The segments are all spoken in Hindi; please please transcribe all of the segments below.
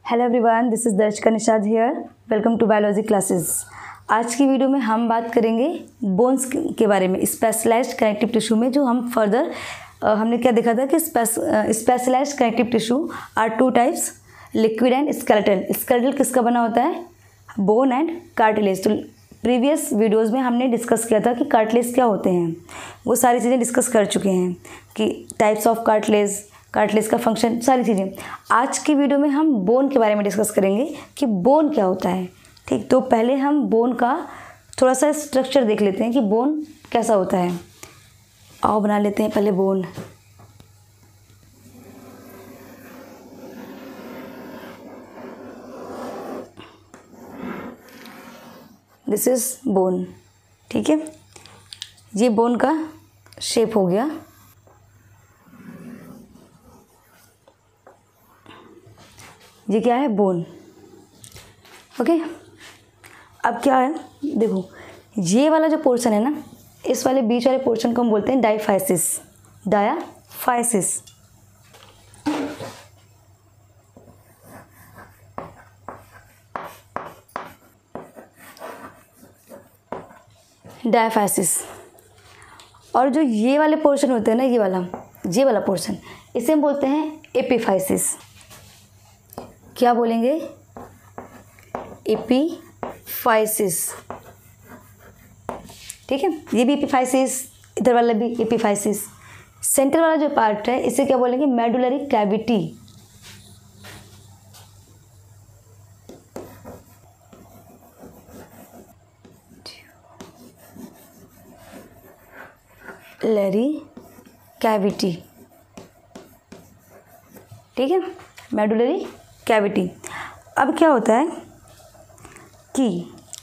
Hello everyone, this is Darshaka Nishad here. Welcome to biology classes. आज की वीडियो में हम बात करेंगे बोन्स के बारे में, स्पेशलाइज्ड कनेक्टिव टिश्यू में। जो हम फर्दर हमने क्या देखा था कि specialised connective tissue are two types, liquid and skeletal. Skeletal किसका बना होता है? Bone and cartilage. तो प्रीवियस वीडियोज़ में हमने डिस्कस किया था कि कार्टिलेज क्या होते हैं, वो सारी चीज़ें डिस्कस कर चुके हैं कि टाइप्स ऑफ कार्टिलेज का फंक्शन, सारी चीज़ें। आज की वीडियो में हम बोन के बारे में डिस्कस करेंगे कि बोन क्या होता है। ठीक, तो पहले हम बोन का थोड़ा सा स्ट्रक्चर देख लेते हैं कि बोन कैसा होता है। आओ बना लेते हैं पहले बोन। This is bone. ठीक है, ये बोन का शेप हो गया। ये क्या है? बोन। ओके, अब क्या है देखो, ये वाला जो पोर्शन है ना, इस वाले बीच वाले पोर्शन को हम बोलते हैं डायफाइसिस। डायफाइसिस। डायफाइसिस। और जो ये वाले पोर्शन होते हैं ना, ये वाला पोर्शन, इसे हम बोलते हैं एपिफाइसिस। क्या बोलेंगे? एपिफाइसिस। ठीक है, ये भी एपिफाइसिस, इधर वाला भी एपिफाइसिस। सेंटर वाला जो पार्ट है इसे क्या बोलेंगे? Medullary cavity. Medullary cavity. ठीक है, मेडुलरी कैविटी। अब क्या होता है कि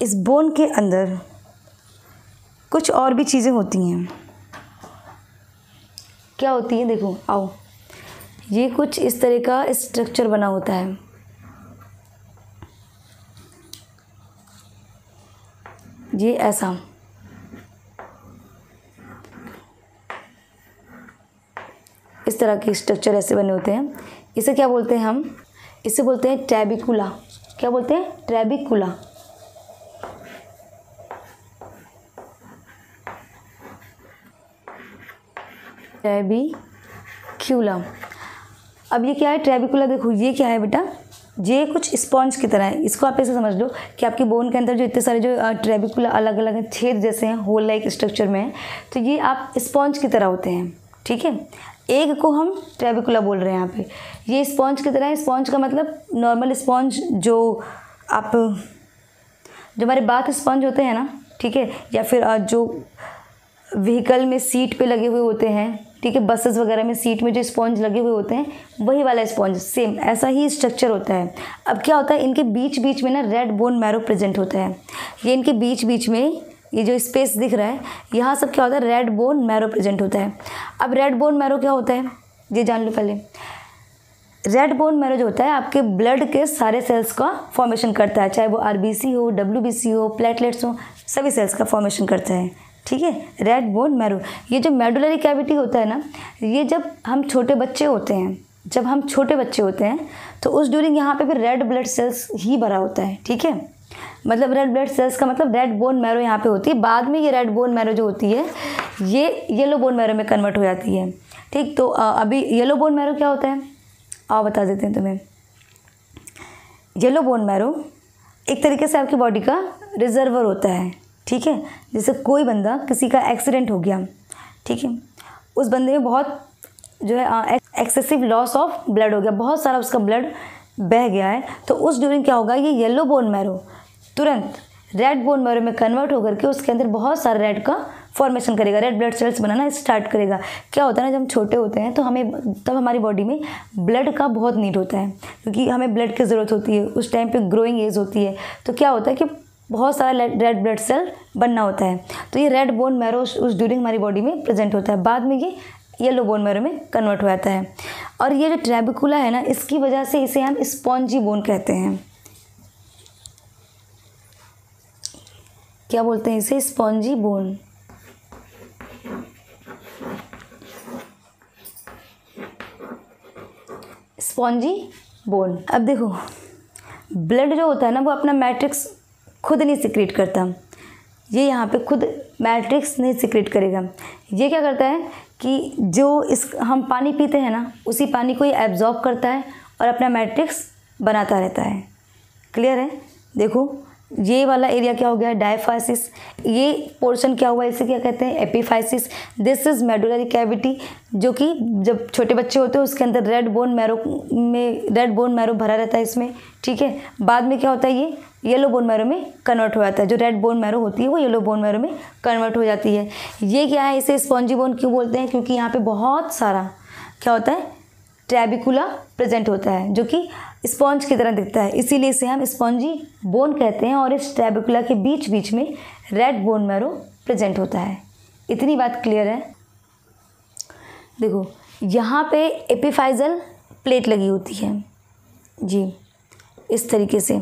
इस बोन के अंदर कुछ और भी चीज़ें होती हैं। क्या होती है? देखो, आओ, ये कुछ इस तरह का स्ट्रक्चर बना होता है। ये ऐसा, इस तरह के स्ट्रक्चर ऐसे बने होते हैं। इसे क्या बोलते हैं हम? इसे बोलते हैं ट्रैबिकुला। क्या बोलते हैं? ट्रैबिकुला। ट्रैबिक्यूला। अब ये क्या है? ट्रैबिकुला। देखो, ये क्या है बेटा? ये कुछ स्पॉन्ज की तरह है। इसको आप ऐसे समझ लो कि आपकी बोन के अंदर जो इतने सारे जो ट्रैबिकुला अलग अलग छेद जैसे हैं, होल लाइक स्ट्रक्चर में है, तो ये आप स्पॉन्ज की तरह होते हैं। ठीक है, एक को हम ट्रैबिकुला बोल रहे हैं यहाँ पे। ये स्पॉन्ज की तरह है। स्पॉन्ज का मतलब नॉर्मल स्पॉन्ज, जो हमारे बाथ स्पॉन्ज होते हैं ना, ठीक है, या फिर जो व्हीकल में सीट पे लगे हुए होते हैं, ठीक है, बसेस वगैरह में सीट में जो स्पॉन्ज लगे हुए होते हैं, वही वाला स्पॉन्ज, सेम ऐसा ही स्ट्रक्चर होता है। अब क्या होता है, इनके बीच बीच में ना रेड बोन मैरो प्रेजेंट होता है। ये इनके बीच बीच में ये जो स्पेस दिख रहा है, यहाँ सब क्या होता है? रेड बोन मैरो प्रेजेंट होता है। अब रेड बोन मैरो क्या होता है ये जान लो पहले। रेड बोन मैरो जो होता है आपके ब्लड के सारे सेल्स का फॉर्मेशन करता है, चाहे वो आरबीसी हो, डब्ल्यूबीसी हो, प्लेटलेट्स हो, सभी सेल्स का फॉर्मेशन करता है। ठीक है, रेड बोन मैरो। ये जो मेडुलरी कैविटी होता है ना, ये जब हम छोटे बच्चे होते हैं, तो उस ड्यूरिंग यहाँ पे भी रेड ब्लड सेल्स ही भरा होता है। ठीक है, मतलब रेड ब्लड सेल्स का मतलब रेड बोन मैरो यहाँ पे होती है। बाद में ये रेड बोन मैरो जो होती है, ये येलो बोन मैरो में कन्वर्ट हो जाती है। ठीक, तो अभी येलो बोन मैरो क्या होता है, आओ बता देते हैं तुम्हें। येलो बोन मैरो एक तरीके से आपकी बॉडी का रिजर्वर होता है। ठीक है, जैसे कोई बंदा, किसी का एक्सीडेंट हो गया, ठीक है, उस बंदे में बहुत जो है एक्सेसिव लॉस ऑफ ब्लड हो गया, बहुत सारा उसका ब्लड बह गया है, तो उस ड्यूरिंग क्या होगा, ये येलो बोन मैरो तुरंत रेड बोन मैरो में कन्वर्ट होकर के उसके अंदर बहुत सारा रेड का फॉर्मेशन करेगा, रेड ब्लड सेल्स बनाना स्टार्ट करेगा। क्या होता है ना, जब हम छोटे होते हैं तो तब हमारी बॉडी में ब्लड का बहुत नीड होता है, क्योंकि हमें ब्लड की ज़रूरत होती है। उस टाइम पे ग्रोइंग एज होती है, तो क्या होता है कि बहुत सारा रेड ब्लड सेल बनना होता है। तो ये रेड बोन मैरो उस ड्यूरिंग हमारी बॉडी में प्रेजेंट होता है। बाद में ये येलो बोन मैरो में कन्वर्ट हो जाता है। और ये जो ट्रैबिकुला है ना, इसकी वजह से इसे हम स्पॉन्जी बोन कहते हैं। क्या बोलते हैं इसे? Spongy bone. Spongy bone. अब देखो ब्लड जो होता है ना वो अपना मैट्रिक्स खुद नहीं सिक्रेट करता, ये यहाँ पे खुद मैट्रिक्स नहीं सिक्रेट करेगा। ये क्या करता है कि जो इस हम पानी पीते हैं ना उसी पानी को ये एब्जॉर्ब करता है और अपना मैट्रिक्स बनाता रहता है। क्लियर है? देखो ये वाला एरिया क्या हो गया, डायफाइसिस। ये पोर्शन क्या हुआ, इसे क्या कहते हैं, epiphysis. This is medullary cavity, जो कि जब छोटे बच्चे होते हैं उसके अंदर रेड बोन मैरो भरा रहता है इसमें, ठीक है। बाद में क्या होता है, ये येलो बोन मैरो में कन्वर्ट हो जाता है। जो रेड बोन मैरो होती है वो येलो बोन मैरो में कन्वर्ट हो जाती है। ये क्या है, इसे स्पॉन्जी बोन क्यों बोलते हैं, क्योंकि यहाँ पे बहुत सारा क्या होता है, ट्रैबिकुला प्रेजेंट होता है जो कि स्पॉन्ज की तरह दिखता है, इसीलिए इसे हम स्पॉन्जी बोन कहते हैं। और इस ट्रैबिकुला के बीच बीच में रेड बोन मैरो प्रेजेंट होता है। इतनी बात क्लियर है? देखो यहाँ पे एपिफाइजल प्लेट लगी होती है जी, इस तरीके से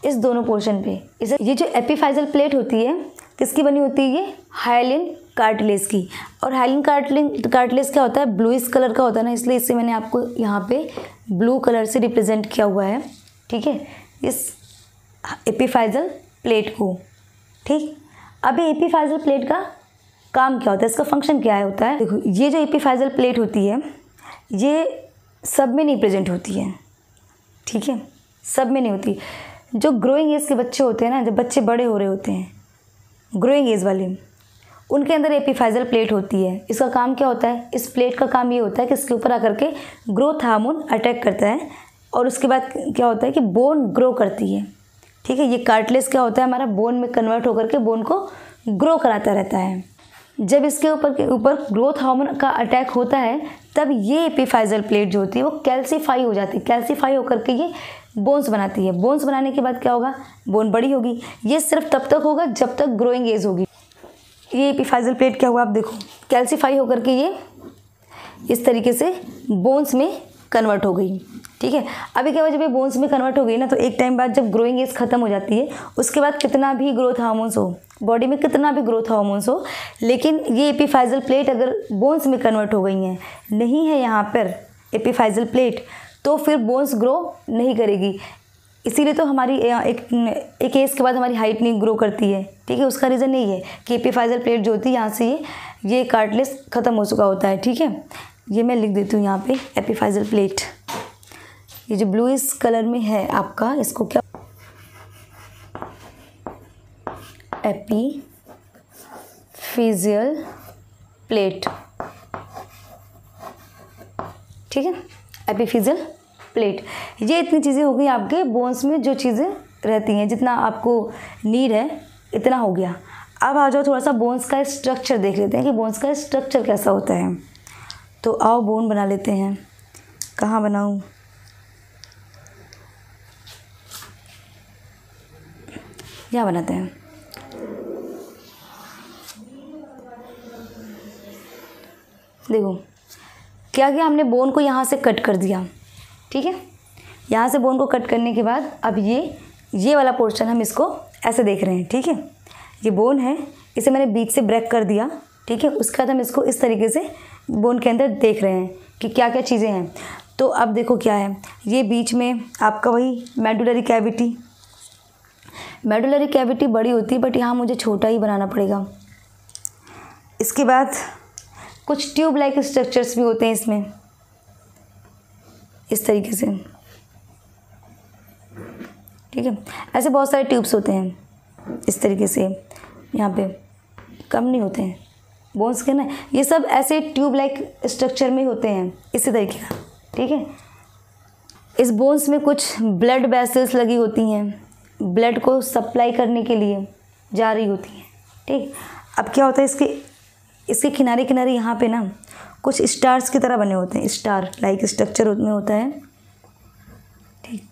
इस दोनों पोर्शन पे। इसे ये जो एपिफाइजल प्लेट होती है किसकी बनी होती है, ये हाइलिन कार्टिलेज की। और हाइलिन कार्टिलेज क्या होता है, ब्लूइश कलर का होता है ना, इसलिए इसे मैंने आपको यहाँ पे ब्लू कलर से रिप्रेजेंट किया हुआ है, ठीक है, इस एपिफाइजल प्लेट को। ठीक, अब ये एपिफाइजल प्लेट का काम क्या होता है, इसका फंक्शन क्या है होता है। देखो ये जो एपिफाइजल प्लेट होती है ये सब में नहीं प्रेजेंट होती है, ठीक है, सब में नहीं होती। जो ग्रोइंग एज के बच्चे होते हैं ना, जब बच्चे बड़े हो रहे होते हैं, ग्रोइंग एज वाले, उनके अंदर एपिफाइजल प्लेट होती है। इसका काम क्या होता है, इस प्लेट का काम ये होता है कि इसके ऊपर आकर के ग्रोथ हार्मोन अटैक करता है और उसके बाद क्या होता है कि बोन ग्रो करती है, ठीक है। ये कार्टिलेज क्या होता है, हमारा बोन में कन्वर्ट होकर के बोन को ग्रो कराता रहता है। जब इसके ऊपर ग्रोथ हार्मोन का अटैक होता है तब ये एपिफाइजल प्लेट जो होती है वो कैल्सीफाई हो जाती है। कैल्सीफाई होकर के ये बोन्स बनाती है। बोन्स बनाने के बाद क्या होगा, बोन बड़ी होगी। ये सिर्फ तब तक होगा जब तक ग्रोइंग एज होगी। ये एपिफाइजल प्लेट क्या हुआ, आप देखो कैल्सीफाई होकर के ये इस तरीके से बोन्स में कन्वर्ट हो गई, ठीक है। अभी क्या हुआ, जब ये बोन्स में कन्वर्ट हो गई ना, तो एक टाइम बाद जब ग्रोइंग एज खत्म हो जाती है उसके बाद कितना भी ग्रोथ हार्मोन्स हो बॉडी में, कितना भी ग्रोथ हार्मोन्स हो, लेकिन ये एपिफाइजल प्लेट अगर बोन्स में कन्वर्ट हो गई हैं, नहीं है यहाँ पर एपिफाइजल प्लेट, तो फिर बोन्स ग्रो नहीं करेगी। इसीलिए तो हमारी एक एज के बाद हमारी हाइट नहीं ग्रो करती है, ठीक है। उसका रीज़न यही है कि एपिफाइजल प्लेट जो होती है यहाँ से ये कार्टिलेज ख़त्म हो चुका होता है, ठीक है। ये मैं लिख देती हूँ यहाँ पे एपिफाइजल प्लेट। ये जो ब्लूइश कलर में है आपका, इसको क्या, एपिफिजियल प्लेट, ठीक है, एपिफिजियल प्लेट। ये इतनी चीज़ें हो गई आपके बोन्स में, जो चीज़ें रहती हैं, जितना आपको नीड है इतना हो गया। अब आ जाओ थोड़ा सा बोन्स का स्ट्रक्चर देख लेते हैं कि बोन्स का स्ट्रक्चर कैसा होता है। तो आओ बोन बना लेते हैं। कहाँ बनाऊँ, यहाँ बनाते हैं। देखो क्या किया हमने, बोन को यहाँ से कट कर दिया, ठीक है। यहाँ से बोन को कट करने के बाद अब ये वाला पोर्शन हम इसको ऐसे देख रहे हैं, ठीक है। ये बोन है, इसे मैंने बीच से ब्रेक कर दिया, ठीक है। उसके बाद हम इसको इस तरीके से बोन के अंदर देख रहे हैं कि क्या क्या चीज़ें हैं। तो अब देखो क्या है, ये बीच में आपका वही मेडुलरी कैविटी। मेडुलरी कैविटी बड़ी होती है बट यहाँ मुझे छोटा ही बनाना पड़ेगा। इसके बाद कुछ ट्यूब लाइक स्ट्रक्चर्स भी होते हैं इसमें, इस तरीके से, ठीक है। ऐसे बहुत सारे ट्यूब्स होते हैं इस तरीके से, यहाँ पे कम नहीं होते हैं बोन्स के ना, ये सब ऐसे ट्यूब लाइक स्ट्रक्चर में होते हैं इसी तरीके का, ठीक है। इस बोन्स में कुछ ब्लड वेसल्स लगी होती हैं, ब्लड को सप्लाई करने के लिए जा रही होती हैं, ठीक। अब क्या होता है, इसके किनारे किनारे यहाँ पे ना कुछ स्टार्स की तरह बने होते हैं, स्टार लाइक स्ट्रक्चर में होता है, ठीक।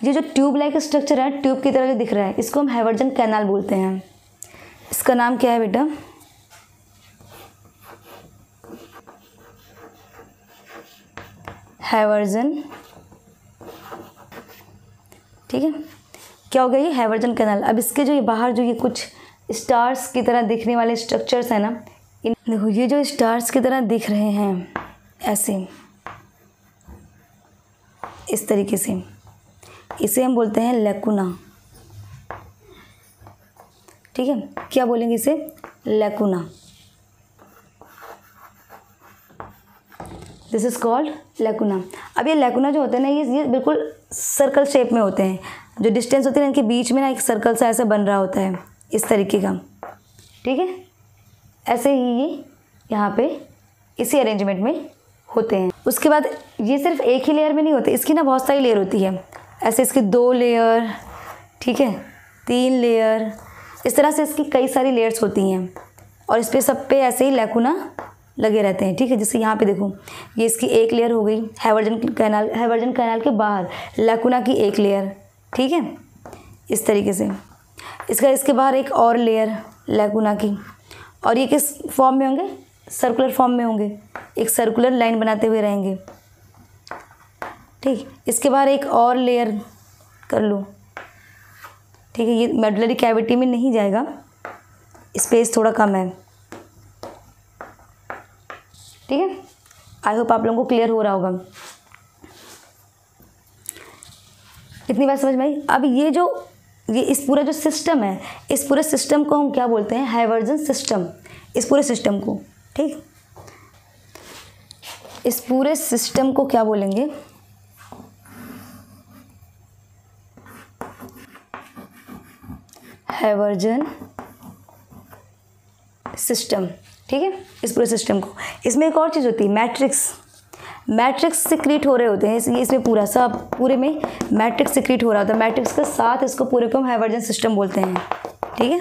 ये जो ट्यूब लाइक स्ट्रक्चर है, ट्यूब की तरह जो दिख रहा है, इसको हम हैवर्जन कैनाल बोलते हैं। इसका नाम क्या है बेटा, हैवर्जन, ठीक है। क्या हो गया, ये हैवर्जन कैनाल। अब इसके जो ये बाहर जो ये कुछ स्टार्स की तरह दिखने वाले स्ट्रक्चर्स हैं ना, देखो ये जो स्टार्स की तरह दिख रहे हैं ऐसे, इस तरीके से, इसे हम बोलते हैं लैकुना। ठीक है, क्या बोलेंगे इसे? Lacuna. This is called lacuna. अब ये लैकुना जो होते हैं ना, ये बिल्कुल सर्कल शेप में होते हैं। जो डिस्टेंस होती है इनके बीच में ना एक सर्कल सा ऐसा बन रहा होता है, इस तरीके का। ठीक है, ऐसे ही ये यहाँ पे इसी अरेंजमेंट में होते हैं। उसके बाद ये सिर्फ एक ही लेयर में नहीं होते, इसकी ना बहुत सारी लेयर होती है। ऐसे इसकी 2 लेयर, ठीक है, 3 लेयर, इस तरह से इसकी कई सारी लेयर्स होती हैं। और इस पे सब पे ऐसे ही लैकुना लगे रहते हैं। ठीक है, जैसे यहाँ पे देखो, ये इसकी एक लेयर हो गई। हैवर्जन कैनाल के बाहर लैकुना की एक लेयर। ठीक है, इस तरीके से इसके बाहर एक और लेयर लैकुना की। और ये किस फॉर्म में होंगे? सर्कुलर फॉर्म में होंगे, एक सर्कुलर लाइन बनाते हुए रहेंगे। ठीक, इसके बाहर एक और लेयर कर लो। ठीक है, ये मेडुलरी कैविटी में नहीं जाएगा, स्पेस थोड़ा कम है। ठीक है, आई होप आप लोगों को क्लियर हो रहा होगा। इतनी बात समझ में आई? अब ये इस पूरा जो सिस्टम है, इस पूरे सिस्टम को हम क्या बोलते हैं? हैवर्जन सिस्टम। इस पूरे सिस्टम को, ठीक, इस पूरे सिस्टम को क्या बोलेंगे? हैवर्जन सिस्टम। ठीक है, इस पूरे सिस्टम को। इसमें एक और चीज़ होती है, मैट्रिक्स सिक्रीट हो रहे होते हैं। इसमें पूरा सब पूरे में मैट्रिक्स सिक्रीट हो रहा होता है। मैट्रिक्स के साथ इसको पूरे को हम हैवर्जन सिस्टम बोलते हैं। ठीक है,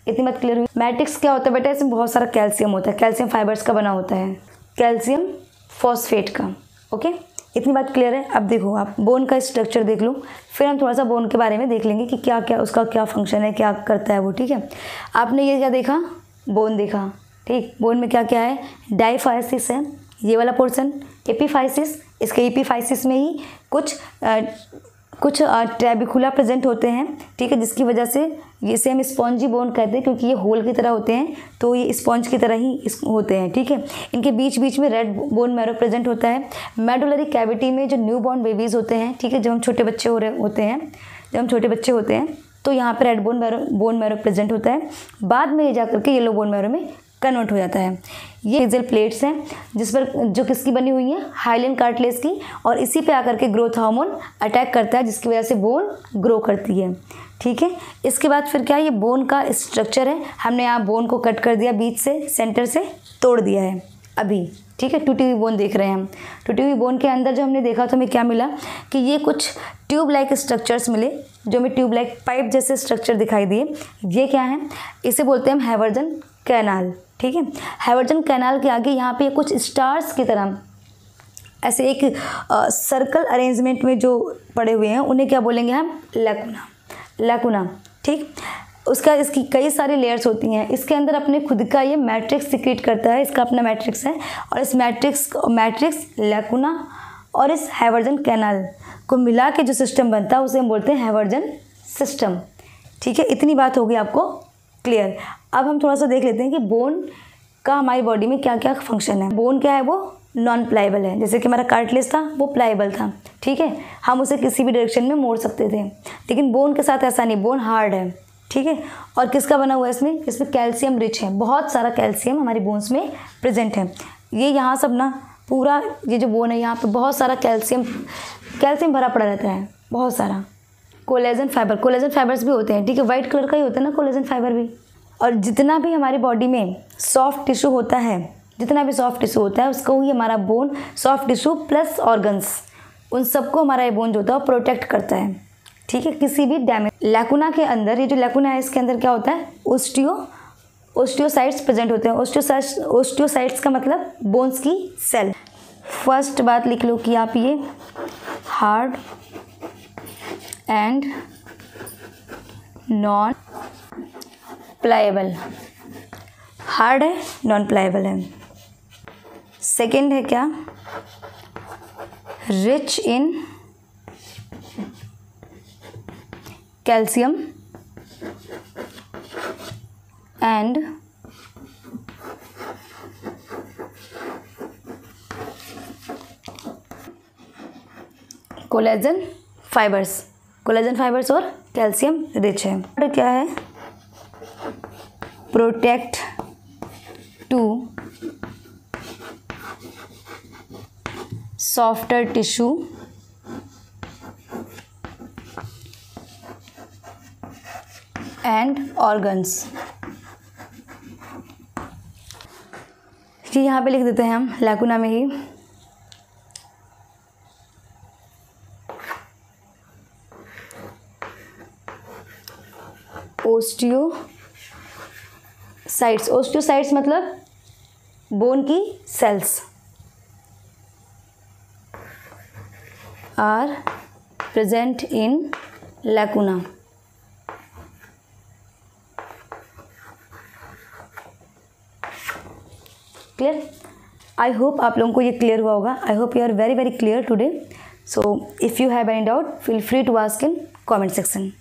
इतनी बात क्लियर हुई? मैट्रिक्स क्या होता है बेटा? इसमें बहुत सारा कैल्शियम होता है, कैल्शियम फाइबर्स का बना होता है, कैल्शियम फॉस्फेट का। ओके, इतनी बात क्लियर है? अब देखो, आप बोन का स्ट्रक्चर देख लो, फिर हम थोड़ा सा बोन के बारे में देख लेंगे कि क्या क्या उसका क्या फंक्शन है, क्या करता है वो। ठीक है, आपने ये क्या देखा? बोन देखा। ठीक, बोन में क्या क्या है? डाइफाइसिस है, ये वाला पोर्शन। एपीफाइसिस, इसके एपीफाइसिस में ही कुछ ट्रैबिकुला प्रेजेंट होते हैं। ठीक है, जिसकी वजह से इसे हम स्पॉन्जी बोन कहते हैं, क्योंकि ये होल की तरह होते हैं, तो ये स्पॉन्ज की तरह ही होते हैं। ठीक है, इनके बीच बीच में रेड बोन मैरो प्रेजेंट होता है। मेडुलरी कैविटी में जो न्यू बॉर्न बेबीज़ होते हैं, ठीक है, जब हम छोटे बच्चे होते हैं तो यहाँ पर रेड बोन मैरो प्रेजेंट होता है। बाद में ये जा करके येलो बोन मैरो में कन्वर्ट हो जाता है। ये बेसल प्लेट्स हैं जिस पर जो किसकी बनी हुई है? हाइलन कार्टिलेज की। और इसी पे आकर के ग्रोथ हार्मोन अटैक करता है, जिसकी वजह से बोन ग्रो करती है। ठीक है, इसके बाद फिर क्या? ये बोन का स्ट्रक्चर है। हमने यहाँ बोन को कट कर दिया, बीच से सेंटर से तोड़ दिया है अभी। ठीक है, टूटी हुई बोन देख रहे हैं हम। टूटी हुई बोन के अंदर जो हमने देखा तो हमें क्या मिला कि ये कुछ ट्यूब लाइक स्ट्रक्चर्स मिले, जो हमें ट्यूब लाइक पाइप जैसे स्ट्रक्चर दिखाई दिए। ये क्या है? इसे बोलते हैं हम हैवर्जन कैनाल। ठीक है, हैवर्जन कैनाल के आगे यहाँ पे कुछ स्टार्स की तरह ऐसे एक सर्कल अरेंजमेंट में जो पड़े हुए हैं, उन्हें क्या बोलेंगे हम? लैकुना। ठीक, उसका इसकी कई सारी लेयर्स होती हैं। इसके अंदर अपने खुद का ये मैट्रिक्स सिक्रीट करता है, इसका अपना मैट्रिक्स है। और इस मैट्रिक्स लैकुना और इस हैवर्जन कैनाल को मिला के जो सिस्टम बनता है उसे हम बोलते हैं हैवर्जन सिस्टम। ठीक है, इतनी बात होगी आपको क्लियर। अब हम थोड़ा सा देख लेते हैं कि बोन का हमारी बॉडी में क्या क्या फंक्शन है। बोन क्या है? वो नॉन प्लाइबल है। जैसे कि हमारा कार्टिलेज था, वो प्लाइबल था। ठीक है, हम उसे किसी भी डायरेक्शन में मोड़ सकते थे, लेकिन बोन के साथ ऐसा नहीं, बोन हार्ड है। ठीक है, और किसका बना हुआ है? इसमें कैल्शियम रिच है, बहुत सारा कैल्शियम हमारी बोन्स में प्रेजेंट है। ये यहाँ सब ना पूरा ये जो बोन है, यहाँ पे बहुत सारा कैल्शियम भरा पड़ा रहता है, बहुत सारा। कोलेजन फाइबर्स भी होते हैं। ठीक है, वाइट कलर का ही होता है ना कोलेजन फाइबर भी। और जितना भी हमारी बॉडी में सॉफ्ट टिश्यू होता है, उसको ही हमारा bone, soft tissue plus organs, उन सबको हमारा ये बोन जो होता है प्रोटेक्ट करता है। ठीक है, किसी भी डैमेज। लैकुना के अंदर, ये जो लैकुना है इसके अंदर क्या होता है? ओस्टियोसाइट्स प्रेजेंट होते हैं। ओस्टियोसाइट्स का मतलब बोन्स की सेल। फर्स्ट बात लिख लो कि आप ये hard and non pliable, hard है, नॉन प्लाएबल है। सेकेंड है क्या? Rich in calcium and collagen fibres, collagen fibres और कैल्शियम रिच है। और क्या है, protect to softer tissue and organs. ये यहाँ पे लिख देते हैं हम लैकुना में ही। ओस्टियोसाइट्स, ओस्टियोसाइट्स मतलब बोन की cells are present in lacuna. Clear? I hope आप लोगों को ये क्लियर हुआ होगा। I hope you are very clear today. So if you have any doubt, feel free to ask in comment section.